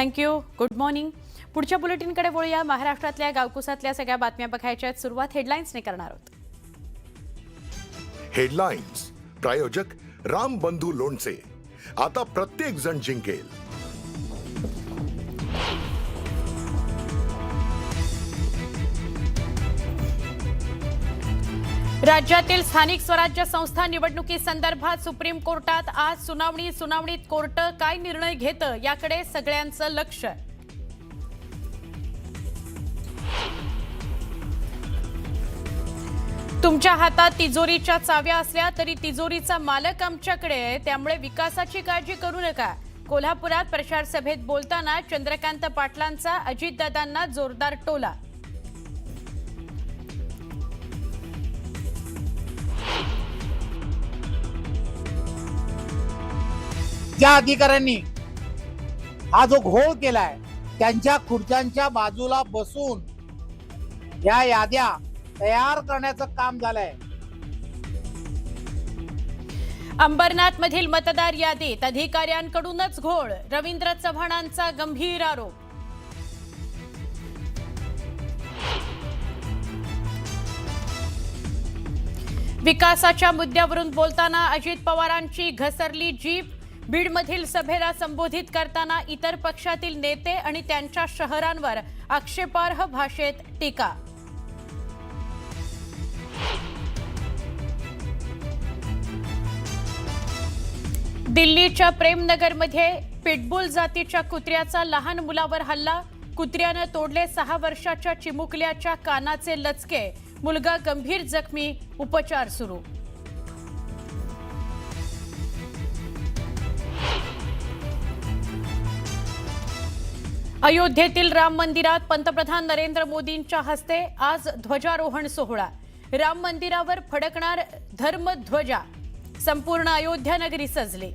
Thank you. Good morning. पुढच्या बुलेटिनकडे वळूया. महाराष्ट्रातल्या गावकुसातल्या सगळ्या बातम्या बघायच्या आहेत. सुरुवात हेडलाईन्सने करणार आहोत. हेडलाईन्स प्रायोजक राम बंधू लोणचे. आता प्रत्येक जण जिंकेल. राज्यातील स्थानिक स्वराज्य संस्था निवडणुकीसंदर्भात सुप्रीम कोर्टात आज सुनावणीत कोर्ट काय निर्णय घेतं याकडे सगळ्यांचं लक्ष. तुमच्या हातात तिजोरीच्या चाव्या असल्या तरी तिजोरीचा मालक आमच्याकडे आहे, त्यामुळे विकासाची काळजी करू नका. कोल्हापुरात प्रचार सभेत बोलताना चंद्रकांत पाटलांचा अजितदादांना जोरदार टोला. ज्या अधिकाऱ्यांनी हा जो घोळ केलाय त्यांच्या खुर्च्यांच्या बाजूला बसून या याद्या तयार करण्याचं काम झालंय. अंबरनाथ मधील मतदार यादीत अधिकाऱ्यांकडूनच घोळ. रवींद्र चव्हाणांचा गंभीर आरोप. विकासाच्या मुद्द्यावरून बोलताना अजित पवारांची घसरली जीभ. बीडमधील सभेला संबोधित करताना इतर पक्षातील नेते आणि त्यांच्या शहरांवर आक्षेपार्ह भाषेत टीका. दिल्लीच्या प्रेमनगरमध्ये पिटबुल जातीच्या कुत्र्याचा लहान मुलावर हल्ला. कुत्र्यानं तोडले 6 वर्षाच्या चिमुकल्याच्या कानाचे लचके. मुलगा गंभीर जखमी. उपचार सुरू. अयोध्येतील राम मंदिरात पंतप्रधान नरेंद्र मोदींच्या हस्ते आज ध्वजारोहण सोहळा. राम मंदिरावर फडकणार धर्मध्वजा. संपूर्ण अयोध्या नगरी सजली.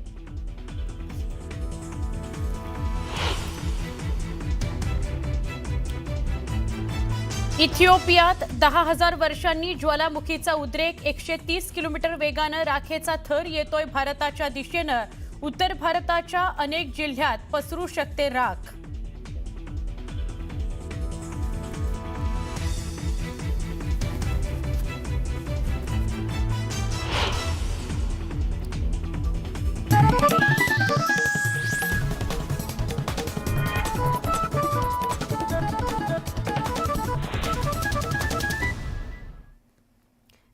इथिओपियात 10,000 वर्षांनी ज्वालामुखीचा उद्रेक. 130 किलोमीटर वेगानं राखेचा थर येतोय भारताच्या दिशेनं. उत्तर भारताच्या अनेक जिल्ह्यात पसरू शकते राख.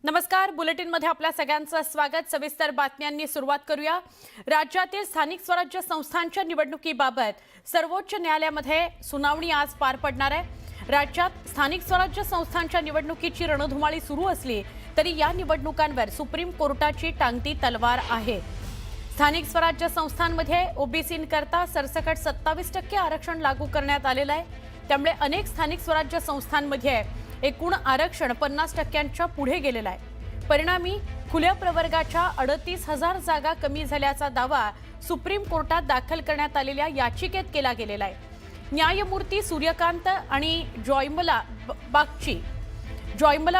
नमस्कार. बुलेटिनमध्ये आपल्या सगळ्यांचं स्वागत. सविस्तर बातम्यांनी सुरुवात करूया. राज्यातील स्थानिक स्वराज्य संस्थांच्या निवडणुकीबाबत सर्वोच्च न्यायालयामध्ये सुनावणी आज पार पडणार आहे. राज्यात स्थानिक स्वराज्य संस्थांच्या निवडणुकीची रणधुमाळी सुरू असली तरी या निवडणुकांवर सुप्रीम कोर्टाची टांगती तलवार आहे. स्थानिक स्वराज्य संस्थांमध्ये ओबीसींकरता सरसकट 27% आरक्षण लागू करण्यात आलेलं आहे. त्यामुळे अनेक स्थानिक स्वराज्य संस्थांमध्ये एकूण आरक्षण 50% पुढे गेलेलं आहे. परिणामी खुल्या प्रवर्गाच्या 38,000 जागा कमी झाल्याचा दावा सुप्रीम कोर्टात दाखल करण्यात आलेल्या याचिकेत केला गेलेला आहे. न्यायमूर्ती सूर्यकांत आणि जॉयमला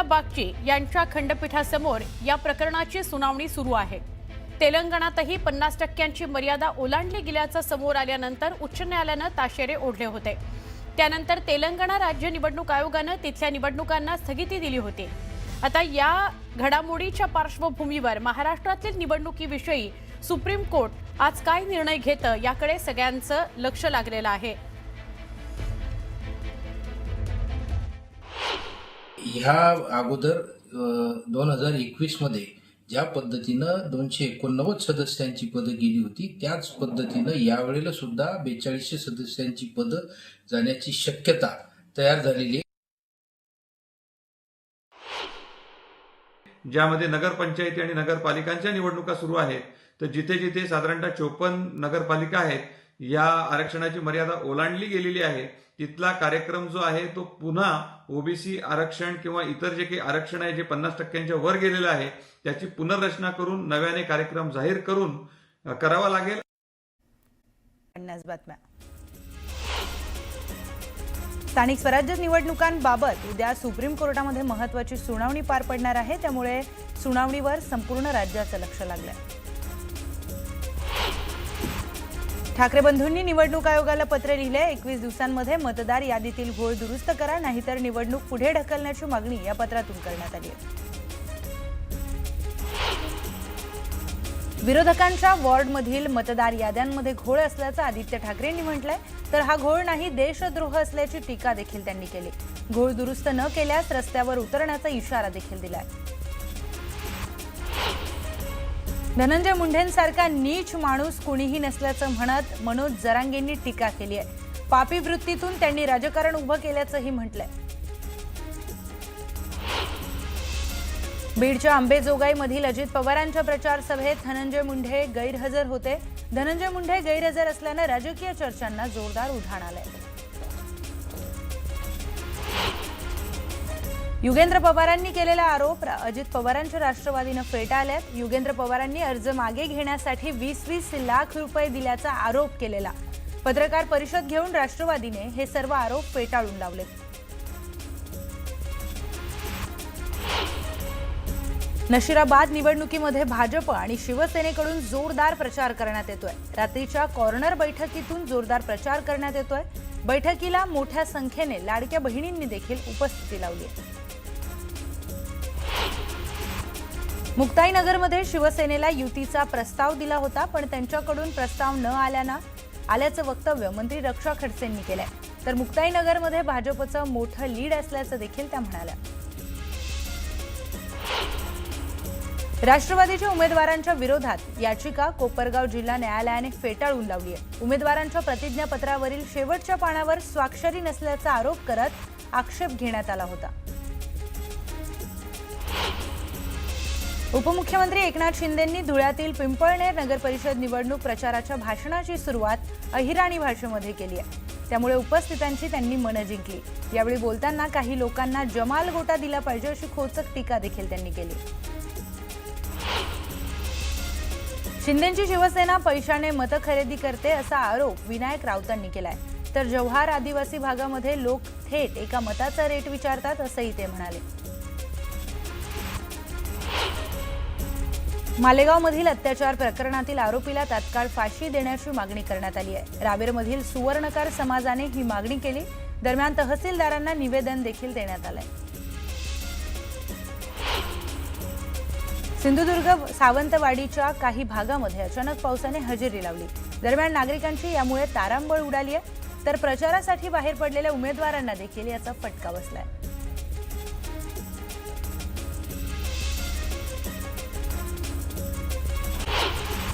बागची यांच्या खंडपीठासमोर या प्रकरणाची सुनावणी सुरू आहे. तेलंगणातही 50% मर्यादा ओलांडली गेल्याचं समोर आल्यानंतर उच्च न्यायालयानं ताशेरे ओढले होते. त्यानंतर तेलंगणा राज्य निवडणूक आयोगानं तिथल्या निवडणुकांना स्थगिती दिली होती. आता या घडामोडीच्या पार्श्वभूमीवर महाराष्ट्रातील निवडणुकीविषयी सुप्रीम कोर्ट आज काय निर्णय घेतं याकडे सगळ्यांचं लक्ष लागलेलं आहे. ह्या अगोदर 2021 मध्ये ज्या पद्धतीनं 289 सदस्यांची पदं गेली होती त्याच पद्धतीनं यावेळेला सुद्धा 4200 सदस्यांची पदं जाण्याची शक्यता तयार झालेली आहे. ज्यामध्ये नगरपंचायती आणि नगरपालिकांच्या निवडणुका सुरू आहेत, तर जिथे जिथे साधारणतः 54 नगरपालिका आहेत या आरक्षणाची मर्यादा ओलांडली गेलेली आहे, तिथला कार्यक्रम जो आहे तो पुन्हा ओबीसी आरक्षण किंवा इतर जे काही आरक्षण आहे जे 50% वर गेलेलं आहे त्याची पुनर्रचना करून नव्याने कार्यक्रम जाहीर करून करावा लागेल. स्थानिक स्वराज्य निवडणुकांबाबत उद्या सुप्रीम कोर्टामध्ये महत्त्वाची सुनावणी पार पडणार आहे. त्यामुळे सुनावणीवर संपूर्ण राज्याचं लक्ष लागलंय. ठाकरे बंधूंनी निवडणूक आयोगाला पत्र लिहिले. 21 दिवसांमध्ये मतदार यादीतील घोळ दुरुस्त करा, नाहीतर निवडणूक पुढे ढकलण्याची मागणी या पत्रातून करण्यात आली आहे. विरोधकांच्या वॉर्डमधील मतदार याद्यांमध्ये घोळ असल्याचं आदित्य ठाकरेंनी म्हटलंय. तर हा घोळ नाही, देशद्रोह असल्याची टीका देखील त्यांनी केली. घोळ दुरुस्त न केल्यास रस्त्यावर उतरण्याचा इशारा देखील दिलाय. धनंजय मुंढेंसारखा नीच माणूस कुणीही नसल्याचं म्हणत मनोज जरांगेंनी टीका केली आहे. पापी वृत्तीतून त्यांनी राजकारण उभं केल्याचंही म्हटलंय. बीडच्या अंबेजोगाईमधील अजित पवारांच्या प्रचार सभेत धनंजय मुंढे गैरहजर होते. धनंजय मुंढे गैरहजर असल्यानं राजकीय चर्चांना जोरदार उधाण आलंय. युगेंद्र पवारांनी केलेला आरोप अजित पवारांच्या राष्ट्रवादीनं फेटाळल्यात. युगेंद्र पवारांनी अर्ज मागे घेण्यासाठी 20-20 लाख रुपये दिल्याचा आरोप केलेला. पत्रकार परिषद घेऊन राष्ट्रवादीने हे सर्व आरोप फेटाळून लावले. नशिराबाद निवडणुकीमध्ये भाजप आणि शिवसेनेकडून जोरदार प्रचार करण्यात येतोय. रात्रीच्या कॉर्नर बैठकीतून जोरदार प्रचार करण्यात येतोय. बैठकीला मोठ्या संख्येने लाडक्या बहिणींनी देखील उपस्थिती लावली आहे. मुक्ताईनगरमध्ये शिवसेनेला युतीचा प्रस्ताव दिला होता, पण त्यांच्याकडून प्रस्ताव न आल्याचं वक्तव्य मंत्री रक्षा खडसेंनी केलंय. तर मुक्ताईनगरमध्ये भाजपचं मोठं लीड असल्याचं देखील त्या म्हणाल्या. राष्ट्रवादीच्या उमेदवारांच्या विरोधात याचिका कोपरगाव जिल्हा न्यायालयाने फेटाळून लावली आहे. उमेदवारांच्या प्रतिज्ञापत्रावरील शेवटच्या पानावर स्वाक्षरी नसल्याचा आरोप करत आक्षेप घेण्यात आला होता. उपमुख्यमंत्री एकनाथ शिंदेंनी धुळ्यातील पिंपळनेर नगरपरिषद निवडणूक प्रचाराच्या भाषणाची सुरुवात अहिराणी भाषेमध्ये केली आहे. त्यामुळे उपस्थितांची त्यांनी मनं जिंकली. यावेळी बोलताना काही लोकांना जमाल गोटा दिला पाहिजे अशी खोचक टीका देखील त्यांनी केली. शिंदेंची शिवसेना पैशाने मतं खरेदी करते असा आरोप विनायक राऊतांनी केलाय. तर जव्हार आदिवासी भागामध्ये लोक थेट एका मताचा रेट विचारतात असंही ते म्हणाले. मालेगावमधील अत्याचार प्रकरणातील आरोपीला तात्काळ फाशी देण्याची मागणी करण्यात आली आहे. रावेरमधील सुवर्णकार समाजाने ही मागणी केली. दरम्यान तहसीलदारांना निवेदन देखील देण्यात आलंय. सिंधुदुर्ग सावंतवाडीच्या काही भागामध्ये अचानक पावसाने हजेरी लावली. दरम्यान नागरिकांची यामुळे तारांबळ उडाली आहे. तर प्रचारासाठी बाहेर पडलेल्या उमेदवारांना देखील याचा फटका बसलाय.